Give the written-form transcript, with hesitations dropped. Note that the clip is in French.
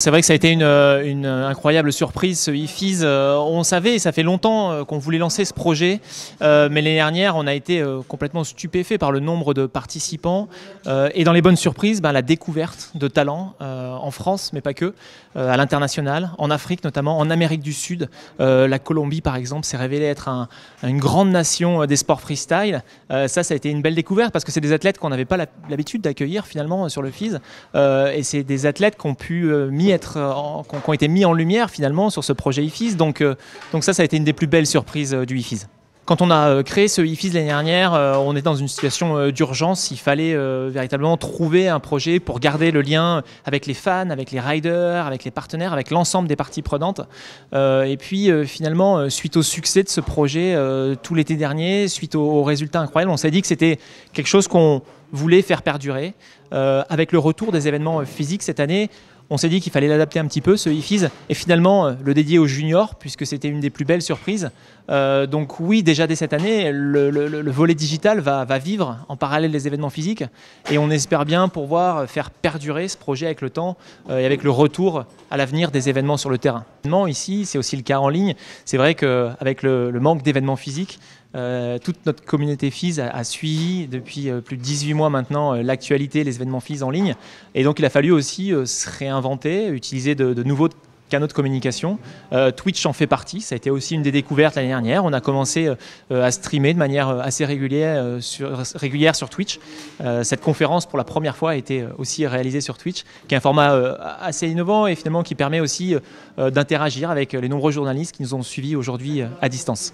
C'est vrai que ça a été une incroyable surprise ce IFIS. On savait, et ça fait longtemps qu'on voulait lancer ce projet, mais l'année dernière, on a été complètement stupéfait par le nombre de participants et dans les bonnes surprises, la découverte de talents en France, mais pas que, à l'international, en Afrique notamment, en Amérique du Sud. La Colombie, par exemple, s'est révélée être une grande nation des sports freestyle. Ça a été une belle découverte parce que c'est des athlètes qu'on n'avait pas l'habitude d'accueillir finalement sur le FIS. Et c'est des athlètes qui ont été mis en lumière finalement sur ce projet IFIS. Donc ça a été une des plus belles surprises du IFIS. Quand on a créé ce IFIS l'année dernière, on est dans une situation d'urgence. Il fallait véritablement trouver un projet pour garder le lien avec les fans, avec les riders, avec les partenaires, avec l'ensemble des parties prenantes. Et puis finalement, suite au succès de ce projet tout l'été dernier, suite aux résultats incroyables, on s'est dit que c'était quelque chose qu'on voulait faire perdurer. Avec le retour des événements physiques cette année, on s'est dit qu'il fallait l'adapter un petit peu, ce IFIS, et finalement le dédier aux juniors, puisque c'était une des plus belles surprises. Donc oui, déjà dès cette année, le volet digital va vivre en parallèle des événements physiques, et on espère bien pouvoir faire perdurer ce projet avec le temps et avec le retour à l'avenir des événements sur le terrain. Ici, c'est aussi le cas en ligne. C'est vrai qu'avec le manque d'événements physiques, toute notre communauté FIS a suivi depuis plus de 18 mois maintenant l'actualité, les événements FIS en ligne. Et donc il a fallu aussi se réinventer, utiliser de nouveaux canaux de communication. Twitch en fait partie, ça a été aussi une des découvertes l'année dernière. On a commencé à streamer de manière assez régulière sur Twitch. Cette conférence pour la première fois a été aussi réalisée sur Twitch, qui est un format assez innovant et finalement qui permet aussi d'interagir avec les nombreux journalistes qui nous ont suivis aujourd'hui à distance.